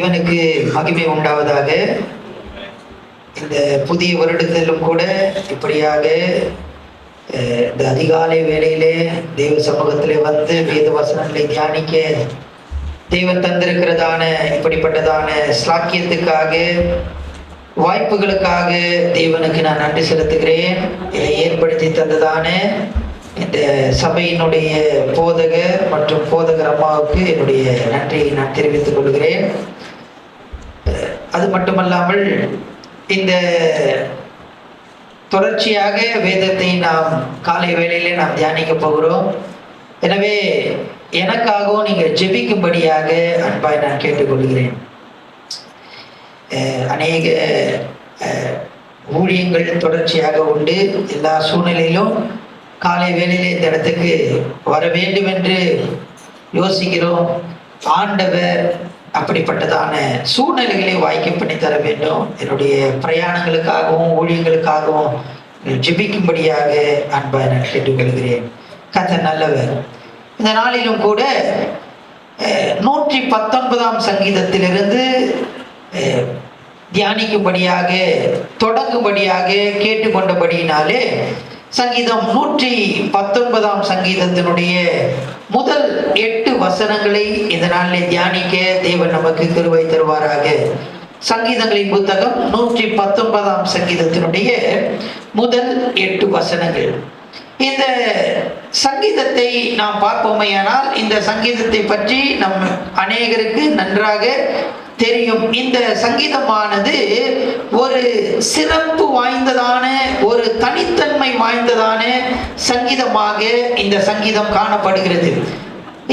தேவனுக்கு மகிமை உண்டாவதாக. இந்த புதிய வருடத்திலும் கூட இப்படியாக இந்த அதிகாலை வேளையிலே தேவ சமூகத்திலே வந்து வேத வசனங்களை தியானிக்க தேவன் தந்திருக்கிறதான இப்படிப்பட்டதான ஸ்லாக்கியத்துக்காக, வாய்ப்புகளுக்காக தேவனுக்கு நான் நன்றி செலுத்துகிறேன். இதை ஏற்படுத்தி தந்ததான இந்த சபையினுடைய போதகர் மற்றும் போதகர் அம்மாவுக்கு என்னுடைய நன்றியை நான் தெரிவித்துக் கொள்கிறேன். அது மட்டுமல்லாமல் இந்த தொடர்ச்சியாக வேதத்தை நாம் காலை வேளையிலே நாம் தியானிக்க போகிறோம். எனவே எனக்காகவும் நீங்கள் ஜெபிக்கும்படியாக அன்பாய் நான் கேட்டுக்கொள்கிறேன். அநேக ஊழியங்கள் தொடர்ச்சியாக உண்டு. எல்லா சூழ்நிலையிலும் காலை வேளையிலே இந்த இடத்துக்கு வர வேண்டும் என்று யோசிக்கிறோம். ஆண்டவர் அப்படிப்பட்டதான சூழ்நிலைகளை வாய்க்க பண்ணி தர வேண்டும். என்னுடைய பிரயாணங்களுக்காகவும் ஊழியங்களுக்காகவும் ஜெபிக்கும்படியாக அன்பாய் நான் கேட்டுக்கொள்கிறேன். கர்த்தர் நல்லவர். இந்த நாளிலும் கூட 119ஆம் சங்கீதத்திலிருந்து தியானிக்கும்படியாக தொடங்கும்படியாக கேட்டுக்கொண்டபடியினாலே சங்கீதம் 119ஆம் சங்கீதத்தினுடைய முதல் 8 வசனங்களை இந்த நாளிலே தியானிக்க தேவன் நமக்கு கிருபை தருவாராக. சங்கீதங்களின் புத்தகம் 119ஆம் சங்கீதத்தினுடைய முதல் 8 வசனங்கள். இந்த சங்கீதத்தை நாம் பார்ப்போமேயானால் இந்த சங்கீதத்தை பற்றி நம் அநேகருக்கு நன்றாக தெரியும். இந்த சங்கீதமானது ஒரு சிறப்பு வாய்ந்ததான, ஒரு தனித்தன்மை வாய்ந்ததான சங்கீதமாக இந்த சங்கீதம் காணப்படுகிறது.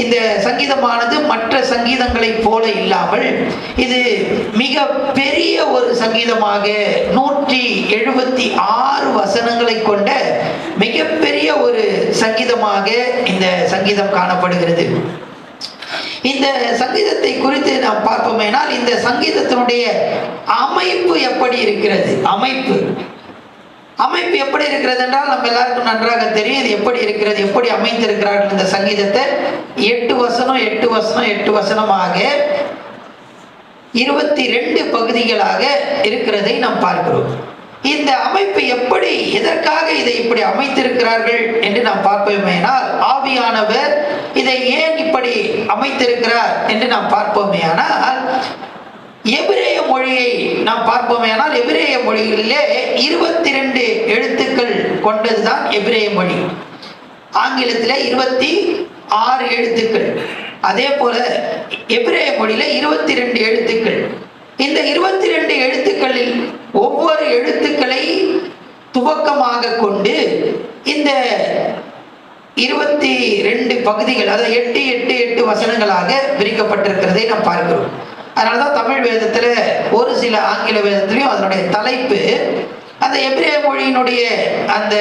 இந்த சங்கீதமானது மற்ற சங்கீதங்களைப் போல இல்லாமல் இது மிக பெரிய ஒரு சங்கீதமாக 176 வசனங்களை கொண்ட மிகப்பெரிய ஒரு சங்கீதமாக இந்த சங்கீதம் காணப்படுகிறது. இந்த சங்கீதத்தை குறித்து நாம் பார்ப்போமேனால் இந்த சங்கீதத்தினுடைய அமைப்பு எப்படி இருக்கிறது, அமைப்பு எப்படி இருக்கிறது என்றால் நம்ம எல்லாருக்கும் நன்றாக தெரியும். இது எப்படி இருக்கிறது, எப்படி அமைந்திருக்கிறார்கள் இந்த சங்கீதத்தை. 8 வசனம் 8 வசனம் 8 வசனமாக 22 பகுதிகளாக இருக்கிறதை நாம் பார்க்கிறோம். இந்த அமைப்பு எப்படி, எதற்காக இதை இப்படி அமைத்திருக்கிறார்கள் என்று நாம் பார்ப்போமேனால், ஆவியானவர் இதை ஏன் இப்படி அமைத்திருக்கிறார் என்று நாம் பார்ப்போமேயானால், எபிரேய மொழியை நாம் பார்ப்போமேயானால் எபிரேய மொழிகளிலே 22 எழுத்துக்கள் கொண்டதுதான் எபிரேய மொழி. ஆங்கிலத்தில் 26 எழுத்துக்கள். அதே போல எபிரேய மொழியில 22 எழுத்துக்கள். இந்த 22 எழுத்துக்களில் ஒவ்வொரு எழுத்துக்களை துவக்கமாக கொண்டு இந்த 22 பகுதிகள், அதாவது 8 8 8 வசனங்களாக பிரிக்கப்பட்டிருக்கிறதை நாம் பார்க்கிறோம். அதனாலதான் தமிழ் வேதத்துல ஒரு சில ஆங்கில வேதத்திலையும் அதனுடைய தலைப்பு அந்த எபிரேய மொழியினுடைய அந்த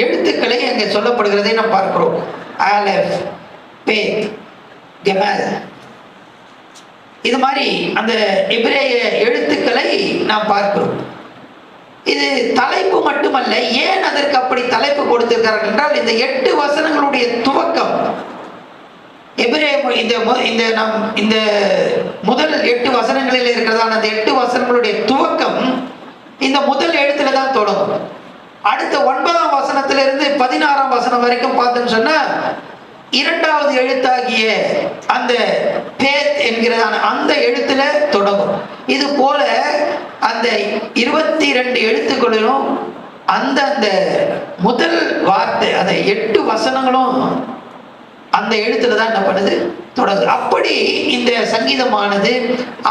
எழுத்துக்களை அங்கே சொல்லப்படுகிறதை நாம் பார்க்கிறோம். ஆலெஃப், பே, கெமல், இது மாதிரி அந்த எபிரேய எழுத்துக்களை நாம் பார்க்கிறோம். இது தலைப்பு மட்டுமல்ல, ஏன் அதற்கு அப்படி தலைப்பு கொடுத்திருக்கிறார்கள் என்றால், இந்த 8 வசனங்களுடைய துவக்கம் எபிரேய மொழி, இந்த முதல் 8 வசனங்களில் இருக்கிறதான அந்த 8 வசனங்களுடைய துவக்கம் இந்த முதல் எழுத்துல தான் தொடங்கும். அடுத்த 9ஆம் வசனத்திலிருந்து 16ஆம் வசனம் வரைக்கும் பார்த்தோம்னு சொன்னா இரண்டாவது எழுத்தாகிய அந்த பேத் என்கிறதான அந்த எழுத்துல தொடங்கும். இது போல அந்த 22 எழுத்துக்களிலும் அந்த முதல் வார்த்தை, அந்த 8 வசனங்களும் அந்த எழுத்துல தான் என்ன பண்ணுது, தொடங்குது. அப்படி இந்த சங்கீதமானது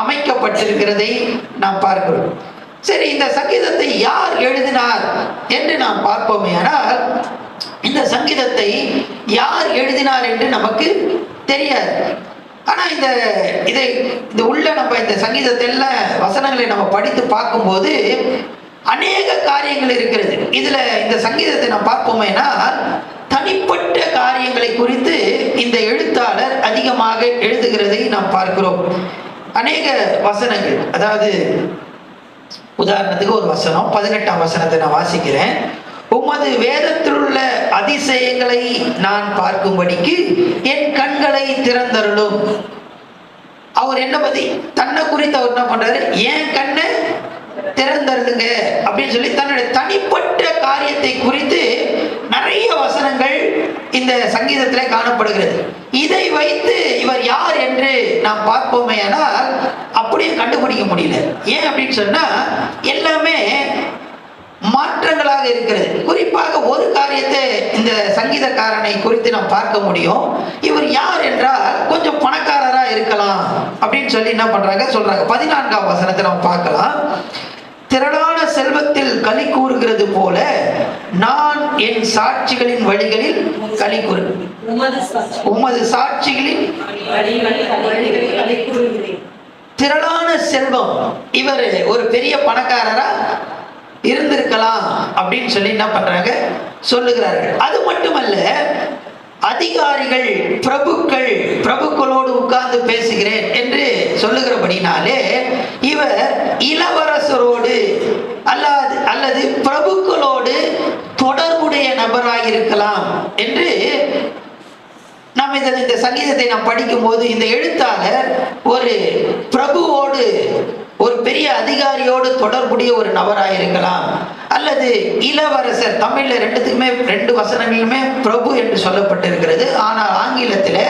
அமைக்கப்பட்டிருக்கிறதை நாம் பார்க்கிறோம். சரி, இந்த சங்கீதத்தை யார் எழுதினார் என்று நாம் பார்ப்போமே. ஆனால் இந்த சங்கீதத்தை யார் எழுதினார் என்று நமக்கு தெரியாது. ஆனா இந்த உள்ள நம்ம இந்த சங்கீதத்தில் வசனங்களை நம்ம படித்து பார்க்கும்போது அநேக காரியங்கள் இருக்கிறது. இதுல இந்த சங்கீதத்தை நாம் பார்ப்போமேனா தனிப்பட்ட காரியங்களை குறித்து இந்த எழுத்தாளர் அதிகமாக எழுதுகிறதை நாம் பார்க்கிறோம். அநேக வசனங்கள், அதாவது உதாரணத்துக்கு ஒரு வசனம் 18ஆம் வசனத்தை நான் வாசிக்கிறேன். உமது வேதத்தில் உள்ள அதிசயங்களை நான் பார்க்கும்படிக்கு என் கண்களை திறந்தருளும். அவர் என்ன பத்தி தன்னை குறித்து அவர் என்ன பண்றாரு, ஏன் கண்ணை திறந்தருதுங்க அப்படின்னு சொல்லி தன்னுடைய தனிப்பட்ட காரியத்தை குறித்து நிறைய வசனங்கள் இந்த சங்கீதத்திலே காணப்படுகிறது. இதை வைத்து இவர் யார் என்று நாம் பார்ப்போமே, ஆனால் அப்படியே கண்டுபிடிக்க முடியல. ஏன் அப்படின்னு சொன்னா எல்லாமே மாற்றங்களாக இருக்கிறது. குறிப்பாக ஒரு காரியத்தை இந்த சங்கீதக்காரனை குறித்து நாம் பார்க்க முடியும். இவர் யார் என்றால் கொஞ்சம் பணக்காரரா இருக்கலாம் அப்படின்னு சொல்லி என்ன பண்றாங்க சொல்றாங்க. 14ஆம் வசனத்தை நாம் பார்க்கலாம். திரளான செல்வத்தில் களி கூறுகிறது போல நான் என் சாட்சிகளின் வழிகளில் களி கூறு, உமது சாட்சிகளின் திரளான செல்வம். இவர் ஒரு பெரிய பணக்காரரா இருந்திருக்கலாம் அப்படின்னு சொல்லி என்ன பண்றாங்க சொல்லுகிறார்கள். அது மட்டுமல்ல, அதிகாரிகள் பிரபுக்களோடு உட்கார்ந்து பேசுகிறேன் என்று சொல்லுகிறபடினாலே இவர் இளவரசரோடு அல்லது பிரபுக்களோடு தொடர்புடைய நபராக இருக்கலாம் என்று நாம் இந்த சங்கீதத்தை நாம் படிக்கும் போது இந்த எழுத்தாளர் ஒரு பிரபுவோடு, ஒரு பெரிய அதிகாரியோடு தொடர்புடைய ஒரு நபராக இருக்கலாம், அல்லது இளவரசர். தமிழ்ல ரெண்டுத்துக்குமே 2 வசனங்களிலுமே பிரபு என்று சொல்லப்பட்டிருக்கிறது. ஆனால் ஆங்கிலத்தில்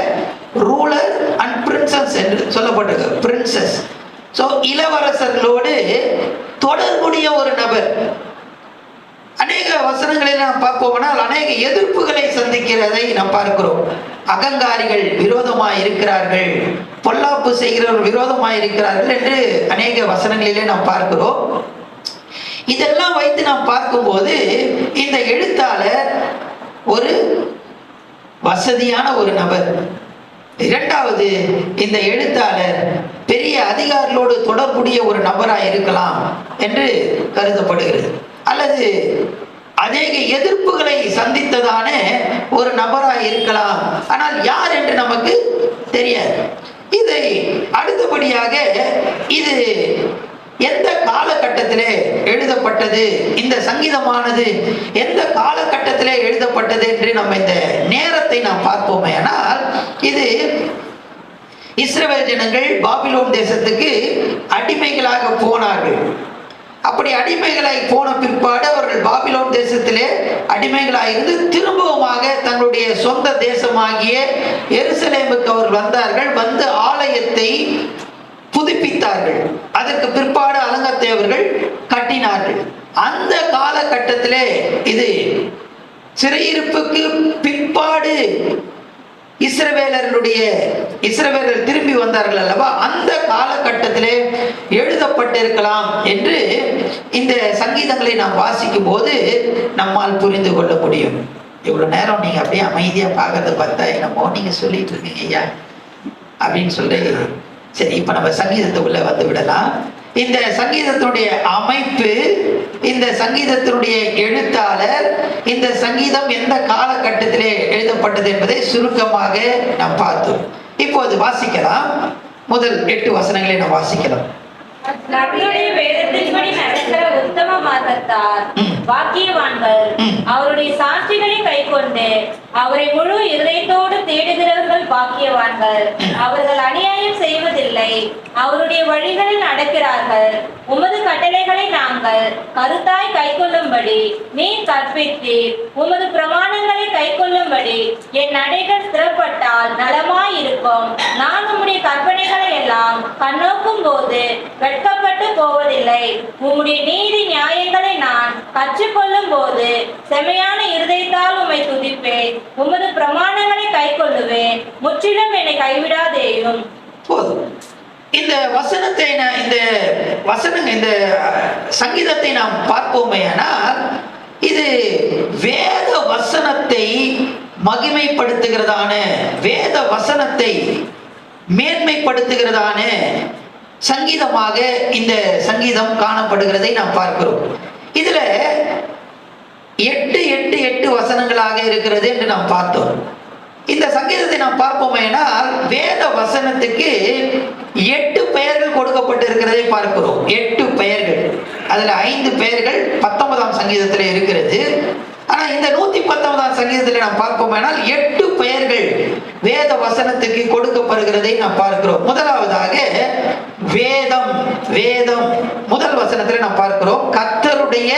ரூலர் அண்ட் பிரின்சஸ் என்று சொல்லப்பட்டிருக்கு, பிரின்சஸ். ஸோ இளவரசர்களோடு தொடர்புடைய ஒரு நபர். அநேக வசனங்களை நாம் பார்ப்போம்னால் அநேக எதிர்ப்புகளை சந்திக்கிறதை நாம் பார்க்கிறோம். அகங்காரிகள் விரோதமாய் இருக்கிறார்கள், பொல்லாப்பு செய்கிறவர்கள் விரோதமாய் இருக்கிறார்கள் என்று அநேக வசனங்களிலே நாம் பார்க்கிறோம். இதெல்லாம் வைத்து நாம் பார்க்கும்போது இந்த எழுத்தாளர் ஒரு வசதியான ஒரு நபர். இரண்டாவது, இந்த எழுத்தாளர் பெரிய அதிகாரிகளோடு தொடர்புடைய ஒரு நபராக இருக்கலாம் என்று கருதப்படுகிறது. அல்லது அநேக எதிர்ப்புகளை சந்தித்ததான ஒரு நபராக இருக்கலாம். ஆனால் யார் என்று நமக்கு தெரியாது. இதை அடுத்தபடியாக இது எந்த காலகட்டத்திலே எழுதப்பட்டது, இந்த சங்கீதமானது எந்த காலகட்டத்திலே எழுதப்பட்டது என்று நம்ம இந்த நேரத்தை நாம் பார்ப்போமே. ஆனால் இது இஸ்ரவேல் ஜனங்கள் பாபிலோன் தேசத்துக்கு அடிமைகளாக போனார்கள். அப்படி அடிமைகளாய் போன பிற்பாடு அவர்கள் பாபிலோன் தேசத்திலே அடிமைகளாக இருந்து திரும்பவுமாக தங்களுடைய சொந்த தேசமாகிய எருசலேமுக்கு அவர்கள் வந்தார்கள். வந்து ஆலயத்தை புதுப்பித்தார்கள். அதற்கு பிற்பாடு அலங்கத்தை அவர்கள் கட்டினார்கள். அந்த காலகட்டத்திலே இது சிறையிருப்புக்கு பிற்பாடு இஸ்ரவேலர் திரும்பி வந்தார்கள் அல்லவா, அந்த காலகட்டத்திலே எழுதப்பட்டிருக்கலாம் என்று இந்த சங்கீதங்களை நாம் வாசிக்கும் போது நம்மால் புரிந்து கொள்ள முடியும். இவ்வளவு நேரம் நீங்க அப்படியே அமைதியா பார்க்கறத பார்த்தா என்னமோ நீங்க சொல்லிட்டு இருக்கீங்க ஐயா அப்படின்னு சொல்லி, சரி இப்ப நம்ம சங்கீதத்துக்குள்ள வந்து விடலாம். இந்த சங்கீதத்தினுடைய அமைப்பு, இந்த சங்கீதத்தினுடைய எழுத்தாளர், இந்த சங்கீதம் எந்த காலகட்டத்திலே எழுதப்பட்டது என்பதை சுருக்கமாக நாம் பார்த்தோம். இப்போது வாசிக்கலாம். முதல் 8 வசனங்களை நாம் வாசிக்கலாம். நம்முடைய வேதத்தின்படி நடக்கிற உத்தம மார்க்கத்தார் பாக்கியவான்கள், அவருடைய சாட்சிகளை கைக்கொண்டு அவரை முழு இருதயத்தோடு தேடுகிறவர்கள் பாக்கியவான்கள். அவர்கள் அநியாயம் செய்வதில்லை, அவருடைய வழிகளில் நடக்கிறார்கள். உமது கட்டளைகளை நாங்கள் கருத்தாய் கைக்கொள்ளும்படி நீர் கற்பித்தீர். உமது பிரமாணங்களை கைக்கொள்ளும்படி என் நடைகள் ஸ்திரப்பட்டால் நலமாயிருக்கும். நான் உம்முடைய கற்பனைகளை எல்லாம் கண்ணோக்கும் போது வெட்கப்பட்டு போவதில்லை. உம்முடைய நீதி நியாயங்களை நான் கற்றுக்கொள்ளும் போது செமையான இருதயத்தால் உம்மை துதிப்பேன். உமது பிரமாணங்களை கைக்கொள்ளுவேன். முற்றிலும் என்னை கைவிடாதேயும். போதும். இந்த வசனத்தை இந்த சங்கீதத்தை நாம் பார்ப்போமேயானால் இது வேத வசனத்தை மகிமைப்படுத்துகிறதான, வேத வசனத்தை மேன்மைப்படுத்துகிறதான சங்கீதமாக இந்த சங்கீதம் காணப்படுகிறதை நாம் பார்க்கிறோம். இதுல 8 வசனங்களாக இருக்கிறது என்று நாம் பார்த்தோம். இந்த சங்கீதத்தை நாம் பார்ப்போமேனால் வேத வசனத்துக்கு 8 பெயர்கள் கொடுக்கப்பட்டிருக்கிறதை பார்க்கிறோம். 8 பெயர்கள். அதுல 5 பெயர்கள் 19ஆம் சங்கீதத்தில் இருக்கிறது. ஆனா இந்த 119ஆம் சங்கீதத்தில் நாம் பார்ப்போமானால் 8 பெயர்கள் வேத வசனத்துக்கு கொடுக்கப்படுகிறதை நாம் பார்க்கிறோம். முதலாவதாக வேதம். வேதம் முதல் வசனத்தில் நாம் பார்க்கிறோம், கர்த்தருடைய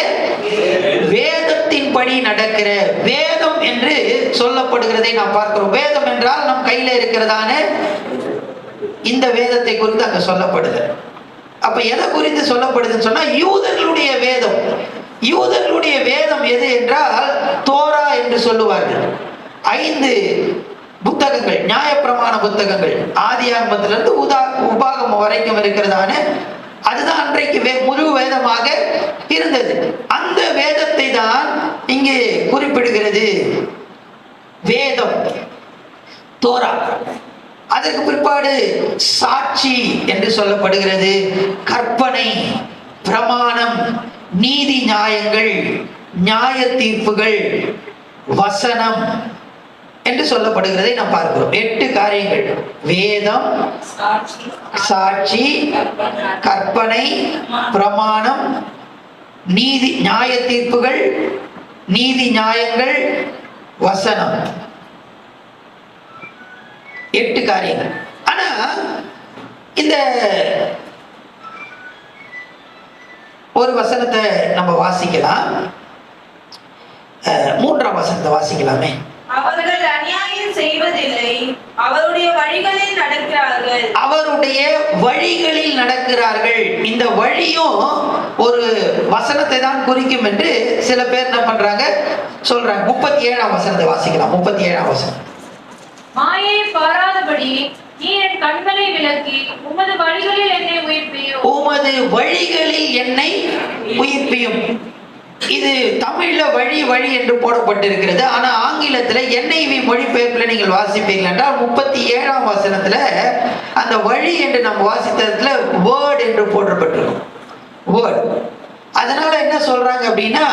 வேதத்தின்படி நடக்கிற. வேதம் என்று சொல்லப்படுகிறதை நாம் பார்க்கிறோம். வேதம் என்றால் நம் கையில இருக்கிறதான இந்த வேதத்தை குறித்து அங்க சொல்லப்படுது. அப்ப எதை குறித்து சொல்லப்படுதுன்னு சொன்னா யூதர்களுடைய வேதம். யூதர்களுடைய வேதம் எது என்றால் தோரா என்று சொல்லுவார்கள். 5 புத்தகங்கள், நியாயப்பிரமாண புத்தகங்கள், ஆதியாகமத்திலிருந்து உபாகமம் வரைக்கும் இருக்கிறதான அதுதான் அன்றைக்கு முழு வேதமாக இருந்தது. அந்த வேதத்தை தான் இங்கே குறிப்பிடுகிறது வேதம், தோரா. அதற்கு பிற்பாடு சாட்சி என்று சொல்லப்படுகிறது, கற்பனை, பிரமாணம், நீதி நியாயங்கள், நியாய தீர்ப்புகள், வசனம் என்று சொல்லப்படுகிறதை நாம் பார்க்கிறோம். 8 காரியங்கள்: வேதம், சாட்சி, கற்பனை, பிரமாணம், நீதி நியாய தீர்ப்புகள், நீதி நியாயங்கள், வசனம். 8 காரியங்கள். ஆனா இந்த ஒரு வசனத்தை நம்ம வாசிக்கலாம். 3ஆம் வசனத்தை வாசிக்கலாமே. அவர்கள் அநியாயம் செய்வதில்லை, அவருடைய வழிகளில் நடக்கிறார்கள். அவருடைய வழிகளில் நடக்கிறார்கள். இந்த வழியும் ஒரு வசனத்தை தான் குறிக்கும் என்று சில பேர் என்ன பண்றாங்க சொல்றாங்க. 37ஆம் வசனத்தை வாசிக்கலாம். 37ஆம் வசனம். மாயை பாராதபடி நீ என் கண்களை விலக்கி உமது வழிகளில் என்னை உயிர்ப்பியும். உமது வழிகளில் என்னை உயிர்ப்பியும். இது தமிழ்ல வழி வழி என்று போடப்பட்டிருக்கிறது. ஆனா ஆங்கிலத்துல NIV மொழிபெயர்ப்புல நீங்கள் வாசிப்பீர்கள் என்றால் 37ஆம் வசனத்துல அந்த வழி என்று நம்ம வாசித்ததுல வேர்ட் என்று போடப்பட்டிருக்கும். வேர்ட். அதனால என்ன சொல்றாங்க அப்படின்னா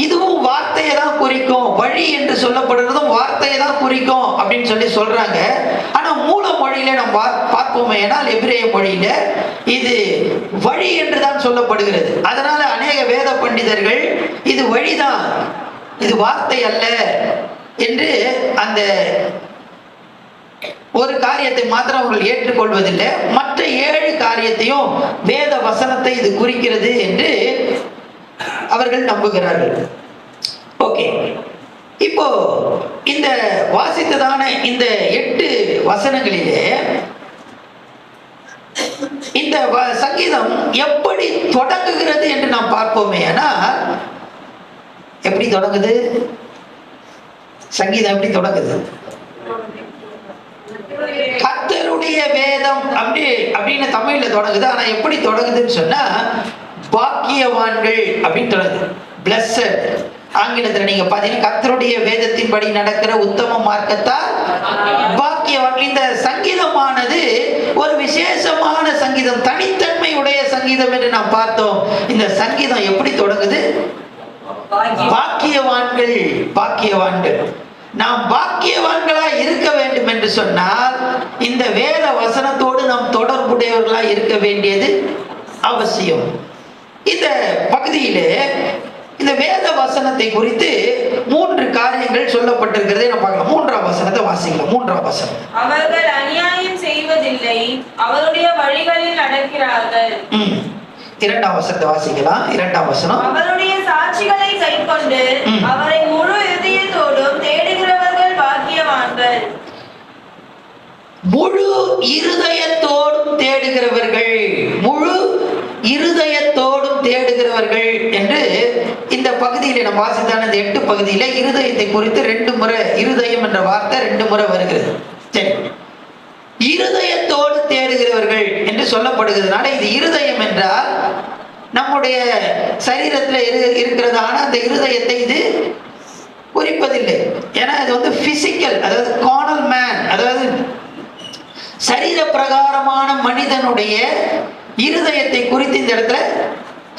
இதுவும் வார்த்தையை தான் குறிக்கும். வழி என்று சொல்லப்படுறதும் வார்த்தையை தான் குறிக்கும் அப்படின்னு சொல்லி சொல்றாங்க. ஆனா மூல மொழியில நம்ம பார்ப்போமே ஏனால் எபிரேய மொழியில இது வழி என்று தான் சொல்லப்படுகிறது. அதனால அநேக வேத பண்டிதர்கள் இது வழிதான், இது வார்த்தை அல்ல என்று அந்த ஒரு காரியத்தை மாத்திரம் அவர்கள் ஏற்றுக்கொள்வதில்லை. மற்ற 7 காரியத்தையும் வேத வசனத்தை இது குறிக்கிறது என்று அவர்கள் நம்புகிறார்கள். ஓகே, இப்போ இந்த வாசித்ததான இந்த 8 வசனங்களிலே இந்த சங்கீதம் எப்படி தொடங்குகிறது என்று நாம் பார்ப்போமே. ஆனால் எப்படி தொடங்குது சங்கீதம்? எப்படி தொடங்குது? கர்த்தருடைய வேதம் அப்படின்னு தமிழ்ல தொடங்குது. ஆனா எப்படி தொடங்குதுன்னு சொன்னா பாக்கியவான்கள் அப்படின்னு தொடங்குது. பிளஸட். ஆங்கிலத்துல நீங்க பாத்தீங்கன்னா கர்த்தருடைய வேதத்தின்படி நடக்கிற உத்தம மார்க்கத்தால் பாக்கியவான்கள். இந்த சங்கீதமானது ஒரு விசேஷமான சங்கீதம், தனித்தன்மை உடைய சங்கீதம் என்று நாம் பார்த்தோம். இந்த சங்கீதம் எப்படி தொடங்குது? பாக்கியவான்கள். பாக்கியவான்கள். நாம் பாக்கியவான்களா இருக்க வேண்டும் என்று சொன்னால் இந்த வேத வசனத்தோடு நாம் தொடர்புடையவர்களா இருக்க வேண்டியது அவசியம். இந்த பகுதியிலே இந்த வேத வசனத்தை குறித்து 3 காரியங்கள் சொல்லப்பட்டிருக்கிறதை நம்ம பார்க்கலாம். 3ஆம் வசனத்தை வாசிக்கலாம். 3ஆம் வசனம். அவர்கள் அநியாயம் செய்வதில்லை, அவருடைய வழிகளில் நடக்கிறார்கள். 2ஆம் வசனத்தை வாசிக்கலாம். 2ஆம் வசனம். அவருடைய சாட்சிகளை கைக்கொண்டு அவரை முழு இதயத்தோடும் தேடுகிறவர்கள் பாக்கியவான்கள். முழு இருதயத்தோடும் தேடுகிறவர்கள், முழு இருதயத்தோடும் தேடுகிறவர்கள் என்று இந்த பகுதியில நம்ம வாசித்தான இந்த 8 பகுதியில இருதயத்தை குறித்து 2 முறை இருதயம் என்ற வார்த்தை 2 முறை வருகிறது. சரி, இருதயத்தோடு தேடுகிறவர்கள் என்று சொல்லப்படுகிறதுனால இது இருதயம் என்றால் நம்முடைய சரீரத்தில் இருக்கிறதான அந்த இருதயத்தை இது குறிப்பதில்லை. ஏன்னா இது வந்து பிசிக்கல், அதாவது கார்னல் மேன், அதாவது சரீர பிரகாரமான மனிதனுடைய இருதயத்தை குறித்து இந்த இடத்துல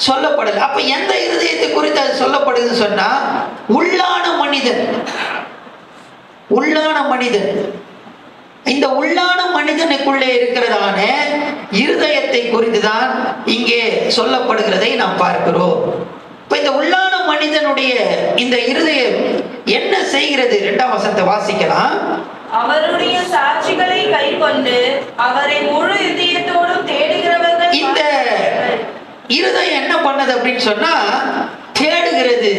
சொல்லப்படுது. அப்ப எந்த இருதயத்தை குறித்து அது சொல்லப்படுதுன்னு சொன்னா உள்ளான மனிதன். உள்ளான மனிதன், இந்த உள்ளான மனிதனுக்குள்ளே இருக்கிறதான இருதயத்தை குறித்து தான் இங்கே சொல்லப்படுகிறதை நாம் பார்க்கிறோம். இப்ப இந்த உள்ளான மனிதனுடைய இந்த இருதயம் என்ன செய்கிறது? 2ஆம் வசனத்தை வாசிக்கலாம். அவருடைய சாட்சிகளை கைக்கொண்டு அவரை முழு இதயத்தோடும் தேடுகிறவர்கள். இந்த இருதயம் என்ன பண்ணது அப்படின்னு சொன்னா தேடுகிறது.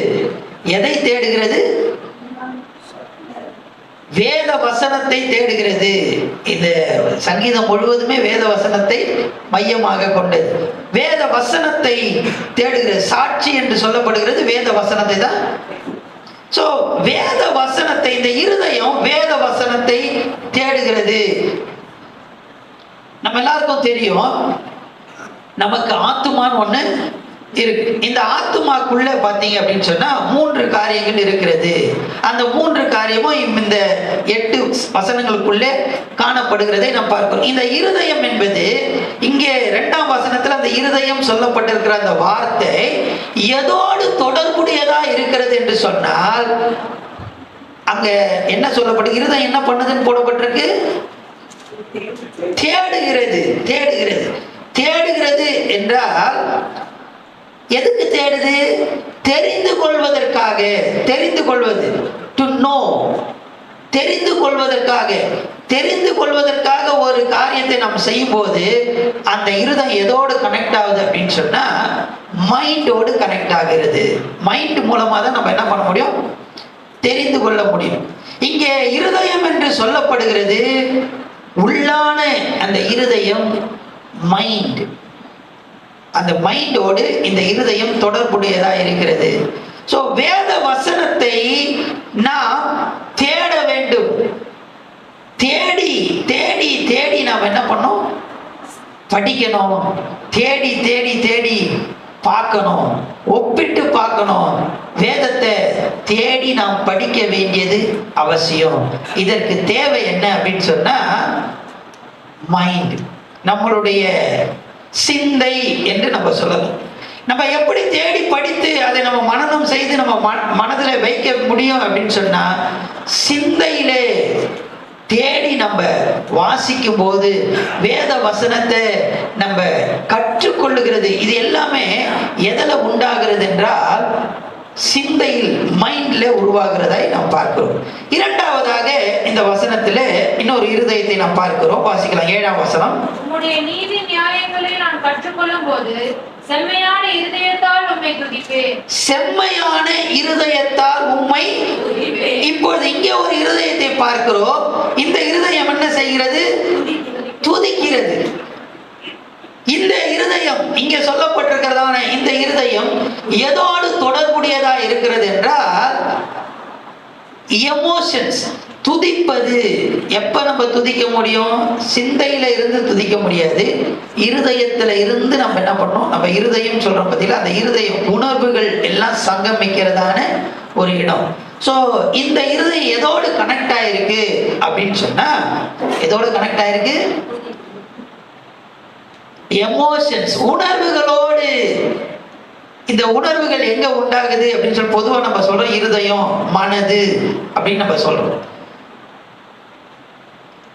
எதை தேடுகிறது? வேத வசனத்தை தேடுகிறது. இந்த சங்கீதம் முழுவதுமே வேத வசனத்தை மையமாக கொண்டது. வேத வசனத்தை தேடுகிறது. சாட்சி என்று சொல்லப்படுகிறது வேத வசனத்தை தான். சோ வேத வசனத்தை, இந்த இருதயம் வேத வசனத்தை தேடுகிறது. நம்ம எல்லாருக்கும் தெரியும், நமக்கு ஆத்துமான்னு ஒண்ணு இருக்கு. இந்த ஆத்துமாக்குள்ள பாத்தீங்க அப்படின்னு சொன்னா 3 காரியங்கள் இருக்கிறது. அந்த 3 காரியமும் இந்த 8 வசனங்களுக்குள்ளே காணப்படுகிறதை நாம் பார்க்கிறோம். இந்த இருதயம் என்பது இங்கே 2ஆம் வசனத்துல அந்த இருதயம் சொல்லப்பட்டிருக்கிற அந்த வார்த்தை எதோடு தொடர்புடையதா இருக்கிறது என்று சொன்னால், அங்க என்ன சொல்லப்பட்டு இருதயம் என்ன பண்ணுதுன்னு போடப்பட்டிருக்கு? தேடுகிறது. தேடுகிறது. தேடுகிறது என்றால் எதுக்கு தேடுது? தெரிந்து கொள்வதற்காக. தெரிந்து கொள்வது, டு நோ, தெரிந்து கொள்வதற்காக. தெரிந்து கொள்வதற்காக ஒரு காரியத்தை நாம் செய்யும் போது அந்த இருதயம் எதோடு கனெக்ட் ஆகுது அப்படின்னு சொன்னா மைண்டோடு கனெக்ட் ஆகிறது. மைண்ட் மூலமா தான் நம்ம என்ன பண்ண முடியும்? தெரிந்து கொள்ள முடியும். இங்கே இருதயம் என்று சொல்லப்படுகிறது உள்ளான அந்த இருதயம், மைண்ட். அந்த மைண்டோடு இந்த இருதயம் தொடர்புடையதா இருக்கிறது. சோ வேத வசனத்தை நாம் தேட வேண்டும். தேடி தேடி தேடி நாம் என்ன பண்ணோம்? படிக்கணும். தேடி தேடி தேடி பார்க்கணும், ஒப்பிட்டு பார்க்கணும். வேதத்தை தேடி நாம் படிக்க வேண்டியது அவசியம். இதற்கு தேவை என்ன அப்படின்னு சொன்னா மைண்ட், நம்மளுடைய சிந்தை என்று நம்ம சொல்லலாம். நம்ம எப்படி தேடி படித்து அதை நம்ம மனனம் செய்து நம்ம மனதில் வைக்க முடியும் அப்படின்னு சொன்னா சிந்தையிலே தேடி நம்ம வாசிக்கும் போது வேத வசனத்தை நம்ம கற்றுக்கொள்ளுகிறது. இது எல்லாமே எதில் உண்டாகிறது என்றால் சிந்தையில், மைண்ட்ல உருவாகிறதை நாம் பார்க்கிறோம். இரண்டாவதாக இந்த வசனத்தில் இன்னொரு இருதயத்தை நாம் பார்க்கிறோம். வாசிக்கலாம் 7ஆம் வசனம். உம்முடைய நீதி நியாயங்களை நான் கற்றுக்கொள்ளும் போது செம்மையான இருதயத்தால் உம்மை துதிப்பேன். செம்மையான இருதயத்தால் உம்மை. இப்பொழுது இங்கே ஒரு இருதயத்தை பார்க்கிறோம். இந்த இருதயம் என்ன செய்கிறது? துதிக்கிறது. இந்த இருதயம் இங்கே சொல்லப்பட்டிருக்கிறதான இந்த இருதயம் எதோடு தொடர்புடையதா இருக்கிறது என்றால் எமோஷன்ஸ். துதிப்பது. எப்ப நம்ம துதிக்க முடியும்? சிந்தையில இருந்து துதிக்க முடியாது, இருதயத்துல இருந்து நம்ம என்ன பண்ணோம்? நம்ம இருதயம் சொல்றோம் பார்த்தீங்களா, அந்த இருதயம் உணர்வுகள் எல்லாம் சங்கமிக்கிறதான ஒரு இடம். ஸோ இந்த இருதயம் எதோடு கனெக்ட் ஆயிருக்கு அப்படின்னு சொன்னா, எதோடு கனெக்ட் ஆயிருக்கு? எமோஷன்ஸ், உணர்வுகளோடு. இந்த உணர்வுகள் எங்க உண்டாகுது அப்படின்னு சொல்லி பொதுவாக நம்ம சொல்றோம் இருதயம், மனது அப்படின்னு நம்ம சொல்றோம்.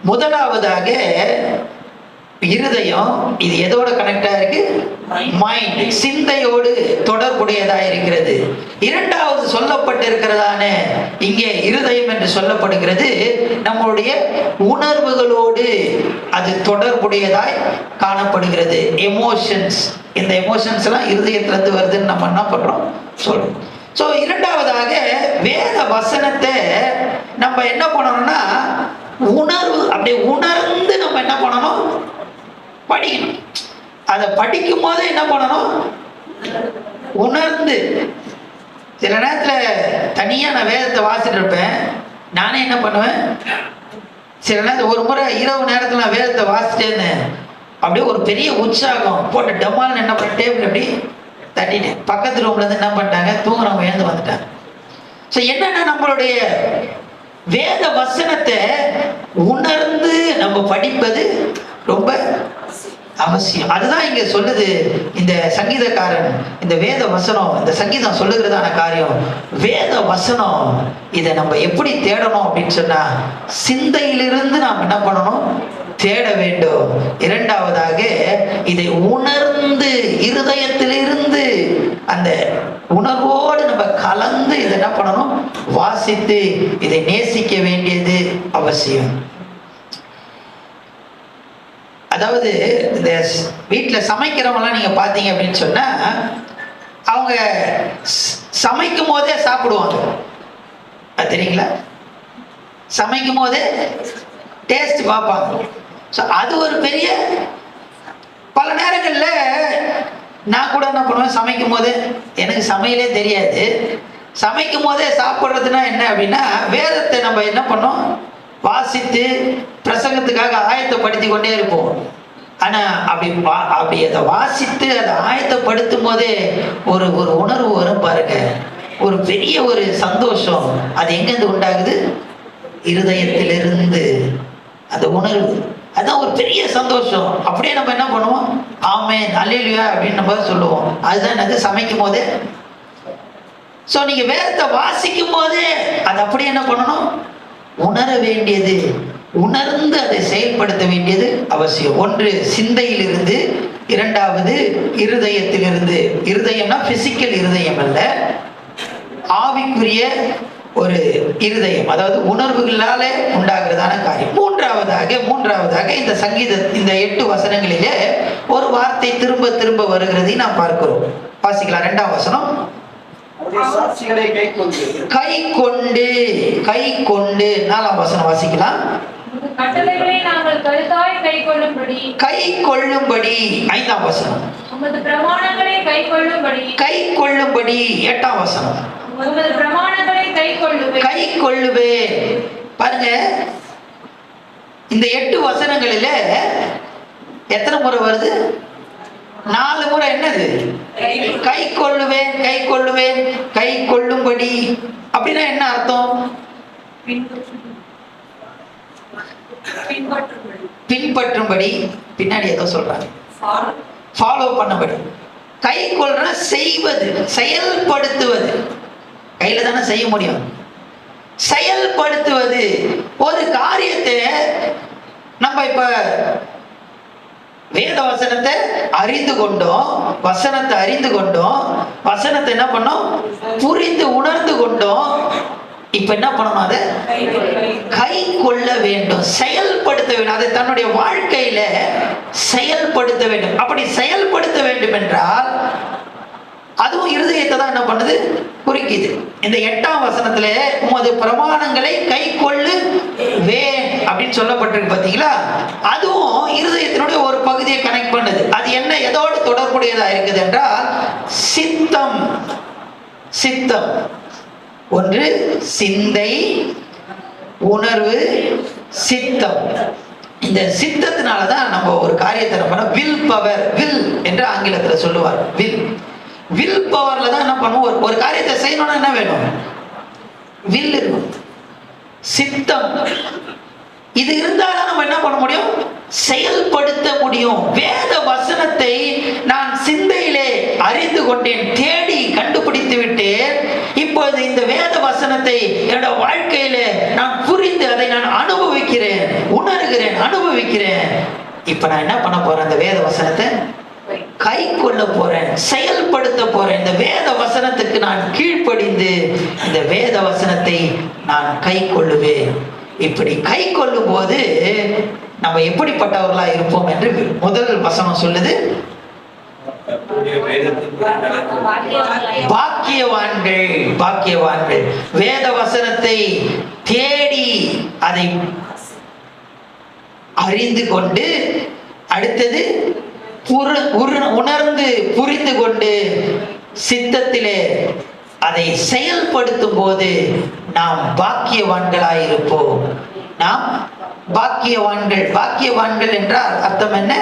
முதலாவதாக இருதயம் இது எதோட கனெக்டா இருக்கு? மைண்ட், சிந்தையோடு தொடர்புடையதா இருக்கிறது. இரண்டாவது சொல்லப்பட்டிருக்கிறதான இங்கே இருதயம் என்று சொல்லப்படுகிறது நம்மளுடைய உணர்வுகளோடு அது தொடர்புடையதாய் காணப்படுகிறது. எமோஷன்ஸ், இந்த எமோஷன்ஸ் எல்லாம் இருதயத்திலிருந்து வருதுன்னு நம்ம என்ன பண்றோம் சொல்றோம். ஸோ இரண்டாவதாக வேத வசனத்தை நம்ம என்ன பண்ணணும்னா உணர்வு, அப்படியே உணர்ந்து நம்ம என்ன பண்ணணும்? படிக்கணும். அதை படிக்கும் போது என்ன பண்ணணும்? உணர்ந்து. சில நேரத்தில் தனியாக நான் வேதத்தை வாசிட்டு இருப்பேன். நானே என்ன பண்ணுவேன், சில நேரத்தில் ஒரு முறை இரவு நேரத்தில் நான் வேதத்தை வாசிட்டே இருந்தேன். அப்படியே ஒரு பெரிய உற்சாகம் போட்டு டம்மால்னு என்ன பண்ண டேபிள் அப்படி தட்டினேன். பக்கத்து ரூம்ல இருந்து என்ன பண்ணிட்டாங்க, தூங்குறவங்க எழுந்து வந்துட்டாங்க. ஸோ என்னன்னா நம்மளுடைய வேத வசனத்தை உணர்ந்து நம்ம படிப்பது ரொம்ப அவசியம். அதுதான் இங்க சொல்லுது இந்த சங்கீதக்காரன். இந்த வேத வசனம், இந்த சங்கீதம் சொல்லுகிறதான காரியம் வேத வசனம். இதை நம்ம எப்படி தேடணும் அப்படின்னு சொன்னா சிந்தையிலிருந்து நாம் என்ன பண்ணணும்? தேட வேண்டும். இரண்டாவதாக இதை உணர்ந்து இருதயத்திலிருந்து அந்த உணர்வோடு நம்ம கலந்து இதை என்ன பண்ணணும், வாசித்து இதை நேசிக்க வேண்டியது அவசியம். அதாவது இந்த வீட்டில் சமைக்கிறவங்களாம் நீங்கள் பார்த்தீங்க அப்படின்னு சொன்னால் அவங்க சமைக்கும் போதே சாப்பிடுவாங்க. அது தெரியுங்களா? சமைக்கும் போதே டேஸ்ட் பார்ப்பாங்க. ஸோ அது ஒரு பெரிய, பல நேரங்களில் நான் கூட என்ன பண்ணுவேன், சமைக்கும் போது எனக்கு சமையலே தெரியாது, சமைக்கும் போதே சாப்பிட்றதுனா என்ன அப்படின்னா, வேதத்தை நம்ம என்ன பண்ணோம், வாசித்து பிரசங்கத்துக்காக ஆயத்தப்படுத்தி கொண்டே இருப்போம். ஆனால் அப்படி அதை வாசித்து அதை ஆயத்தப்படுத்தும் போதே ஒரு ஒரு உணர்வு வரும் பாருங்க, ஒரு பெரிய ஒரு சந்தோஷம். அது எங்கேருந்து உண்டாகுது? இருதயத்திலிருந்து அந்த உணர்வு, அதுதான் ஒரு பெரிய சந்தோஷம். அப்படியே நம்ம என்ன பண்ணுவோம், ஆமென் அல்லேலூயா அப்படின்னு நம்ம சொல்லுவோம். அதுதான் எனக்கு சமைக்கும் போதே. ஸோ நீங்கள் வேதத்தை வாசிக்கும் போதே அது அப்படியே என்ன பண்ணணும், உணர வேண்டியது, உணர்ந்து அதை செயல்படுத்த வேண்டியது அவசியம். ஒன்று சிந்தையிலிருந்து, இரண்டாவது இருதயத்திலிருந்து. இருதயம்னா பிசிக்கல் இருதயம் அல்ல, ஆவிக்குரிய ஒரு இருதயம், அதாவது உணர்வுகளால உண்டாகிறதான காரியம். மூன்றாவதாக இந்த இந்த 8 வசனங்களிலே ஒரு வார்த்தை திரும்ப திரும்ப வருகிறதை நாம் பார்க்கிறோம். வாசிக்கலாம். 2ஆம் வசனம், கை கொண்டு. 4ஆம் வசனம் வாசிக்கலாம், கட்டளைகளை நாங்கள் கருத்தாய் கைக்கொள்ளும்படி. 5ஆம் வசனம், உமது பிரமாணங்களை கைக்கொள்ளும்படி. 8ஆம் வசனம், உமது பிரமாணங்களை கைக்கொள்ளுவேன். பாருங்க, இந்த 8 வசனங்களில எத்தனை முறை வருது? 4 முறை. என்னது? கைக்கொள்ளுவேன், கைக்கொள்ளும்படி. அப்படின்னா என்ன அர்த்தம்? பின்பற்றும்படி. பின்னாடி ஏதோ சொல்றாங்க, ஃபாலோ பண்ணபடி. கை கொள்ற செய்வது, செயல்படுத்துவது. கையில தானே செய்ய முடியும். செயல்படுத்துவது ஒரு காரியத்தை நம்ம இப்ப வேத வசனத்தை அறிந்து கொண்டோம், வசனத்தை என்ன பண்ணோம், புரிந்து உணர்ந்து கொண்டோம். இப்ப என்ன பண்ணணும், அதை கை கொள்ள வேண்டும், செயல்படுத்த வேண்டும். அதை தன்னுடைய வாழ்க்கையில செயல்படுத்த வேண்டும். அப்படி செயல்படுத்த வேண்டும் என்றால் அதுவும் இருதயத்தை தான் என்ன பண்ணுது, குறிக்குது. இந்த 8ஆம் வசனத்துல உமது பிரமாணங்களை கை கொள்ளுவேன் அப்படின்னு சொல்லப்பட்டிருக்கு பாத்தீங்களா? அதுவும் இருதயத்தினுடைய ஒரு பகுதியை கனெக்ட் பண்ணுது. அது என்ன, எதோடு தொடர்புடையதா இருக்குது என்றால் சித்தம். ஒன்று சிந்தை, உணர்வு, சித்தம். இந்த சித்தத்தினாலதான் நம்ம ஒரு காரியத்தை நம்ம வில் பவர், வில் என்று ஆங்கிலத்தில் சொல்லுவார். வில் பவர்ல தான் என்ன பண்ணுவோம், ஒரு காரியத்தை செய்யணும்னா என்ன வேணும், வில் இருக்கும், சித்தம். இது இருந்தால்தான் நம்ம என்ன பண்ண முடியும், செயல்படுத்த முடியும். வேத வசனத்தை நான் சிந்தையிலே அறிந்து கொண்டேன், தேடி கண்டுபிடித்து விட்டேன். இப்போது இந்த வேத வசனத்தை என்னோட வாழ்க்கையில நான் புரிந்து அதை நான் அனுபவிக்கிறேன், உணர்கிறேன், அனுபவிக்கிறேன். இப்ப நான் என்ன பண்ண போறேன், இந்த வேத வசனத்தை கை கொள்ள போறேன், செயல்படுத்த போறேன். இந்த வேத வசனத்துக்கு நான் கீழ்ப்படிந்து இந்த வேத வசனத்தை நான் கை கொள்ளுவேன். இப்படி கை கொள்ளும் போது நம்ம எப்படிப்பட்டவர்களா இருப்போம் என்று முதல் வசனம் சொல்லுது, பாக்கியவான்கள். வேத வசனத்தை தேடி அதை அறிந்து கொண்டு, அடுத்தது உணர்ந்து புரிந்து கொண்டு சித்தத்திலே அதை செயல்படுத்தும் போது நாம் பாக்கியவான்களாயிருப்போம். நாம் பாக்கியவான்கள் என்றால் அர்த்தம் என்ன?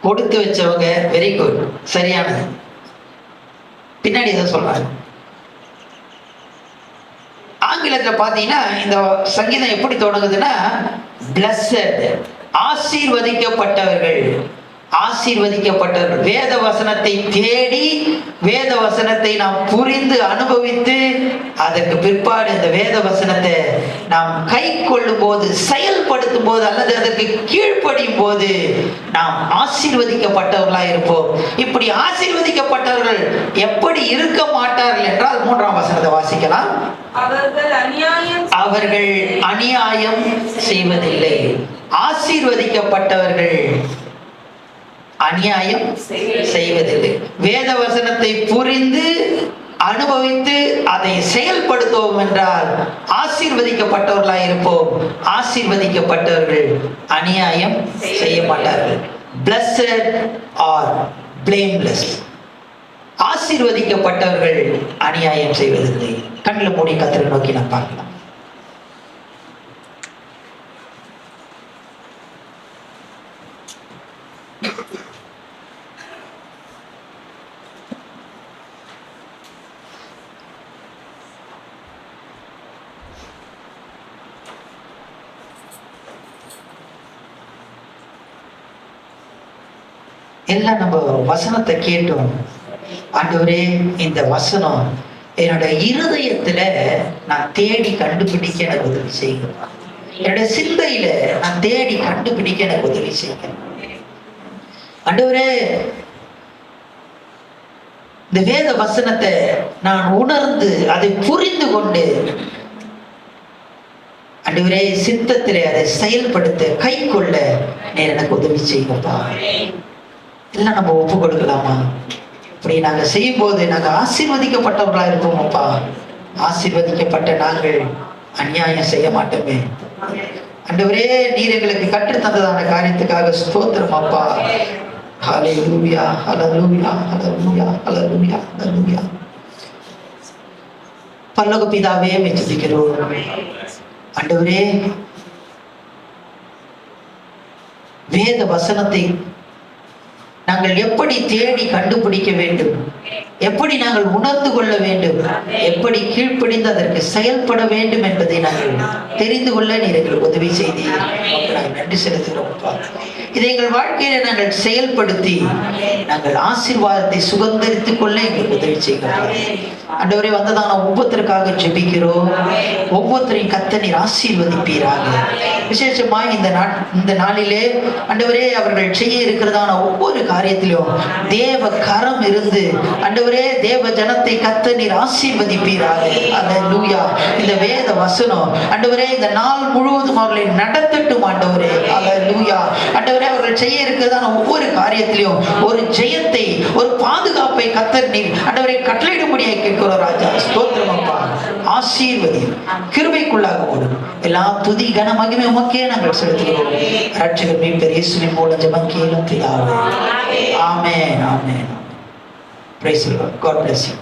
கொடுத்து வச்சவங்க. வெரி குட், சரியானது. பின்னாடி எதை சொல்றாங்க, ஆங்கிலத்தில் பார்த்தீங்கன்னா இந்த சங்கீதம் எப்படி தொடங்குதுன்னா, பிளஸட், ஆசீர்வதிக்கப்பட்டவர்கள். ஆசீர்வதிக்கப்பட்டவர்கள். வேத வசனத்தை தேடி வேத வசனத்தை நாம் புரிந்து அனுபவித்து அதற்கு பிற்பாடு இந்த வேத வசனத்தை நாம் கை கொள்ளும் போது, செயல்படுத்தும் போது, அல்லது அதற்கு கீழ்ப்படியும் போது நாம் ஆசீர்வதிக்கப்பட்டவர்களாக இருப்போம். இப்படி ஆசீர்வதிக்கப்பட்டவர்கள் எப்படி இருக்க மாட்டார்கள் என்றால் 3ஆம் வசனத்தை வாசிக்கலாம். அவர்கள் அநியாயம் செய்வதில்லை. ஆசீர்வதிக்கப்பட்டவர்கள் அநியாயம் செய்வதில்லை. வேத வசனத்தை புரிந்து அனுபவித்து அதை செயல்படுத்துவோம் என்றால் ஆசீர்வதிக்கப்பட்டவர்களாக இருப்போம். ஆசீர்வதிக்கப்பட்டவர்கள் அநியாயம் செய்ய மாட்டார்கள். Blessed or blameless. ஆசீர்வதிக்கப்பட்டவர்கள் அநியாயம் செய்வதில்லை. கண்ணில் மூடி கர்த்தரை நோக்கி நாம் பார்க்கலாம். எல்லாம் நம்ம வசனத்தை கேட்டோம். ஆண்டவரே, இந்த வசனம் என்னோட இருதயத்துல நான் தேடி கண்டுபிடிக்க எனக்கு உதவி செய்யும். என்னோட சிந்தையில நான் தேடி கண்டுபிடிக்க எனக்கு உதவி செய்யும். ஆண்டவரே, இந்த வேத வசனத்தை நான் உணர்ந்து அதை புரிந்து கொண்டு ஆண்டவரே சித்தத்திலே அதை செயல்படுத்த கை கொள்ள நீர் எனக்கு உதவி செய்யுங்கப்பா. எல்லாம் நம்ம ஒப்பு கொடுக்கலாமா? அப்படி நாங்கள் செய்யும் போது நாங்கள் ஆசீர்வதிக்கப்பட்டவர்களா இருப்போமப்பா. ஆசீர்வதிக்கப்பட்ட நாங்கள் அநியாயம் செய்ய மாட்டோமே. ஆண்டவரே, நீர் எங்களுக்கு கற்றுத்தந்ததான காரியத்துக்காக ஸ்தோத்திரம் அப்பா. ஹல்லேலூயா, ஹல்லேலூயா, ஹல்லேலூயா, ஹல்லேலூயா, ஹல்லேலூயா. பரலோக பிதாவே, மெச்சுதிக்கிறோம். ஆண்டவரே, வேத வசனத்தை நாங்கள் எப்படி தேடி கண்டுபிடிக்க வேண்டும், எப்படி நாங்கள் உணர்ந்து கொள்ள வேண்டும், எப்படி கீழ்ப்படிந்து அதற்கு செயல்பட வேண்டும் என்பதை நாங்கள் தெரிந்து கொள்ள நீர் எங்களுக்கு உதவி செய்தி நாங்கள் நன்றி செலுத்துகிறோம். இதை எங்கள் வாழ்க்கையில நாங்கள் செயல்படுத்தி நாங்கள் ஆசீர்வாதத்தை சுதந்திரித்துக் கொள்ள எங்களுக்கு உதவி செய்கிறோம். ஆண்டவரே, வந்ததான ஒவ்வொருத்தருக்காக ஜெபிக்கிறோம். ஒவ்வொருத்தரையும் கர்த்தர் நீர் ஆசீர்வதிப்பீராக. விசேஷமாய் இந்த நாளிலே ஆண்டவரே, அவர்கள் செய்ய இருக்கிறதான ஒவ்வொரு காரியத்திலும் தேவ கரம் இருந்து ஆண்டவரே தேவ ஜனத்தை கர்த்தர் நீர் ஆசீர்வதிப்பீராக. அல்லேலூயா. இந்த வேத வசனம் ஆண்டவரே இந்த நாள் முழுவதும் அவர்களை நடத்தட்டும் ஆண்டவரே. அல்லேலூயா. ஆண்டவரே, அவர்கள் செய்ய இருக்கிறதான ஒவ்வொரு காரியத்திலும் ஒரு ஜெயத்தை, ஒரு பாதுகாப்பை கர்த்தர் நீர் ஆண்டவரை கட்டளையிடும்படியாக கேட்கிறோம் ராஜா. ஸ்தோத்திரம் அப்பா. ஆசீர்வதி, கிருபைக்குள்ளாக ஓடும். எல்லா துதி கன மகிமை உமக்கே நாங்கள் செலுத்துகிறோம். ரட்சகர் மீட்பர் இயேசுவின் மூலம் ஜெபம் கேளும் பிதாவே. ஆமென், ஆமென். Praise the Lord. God bless you.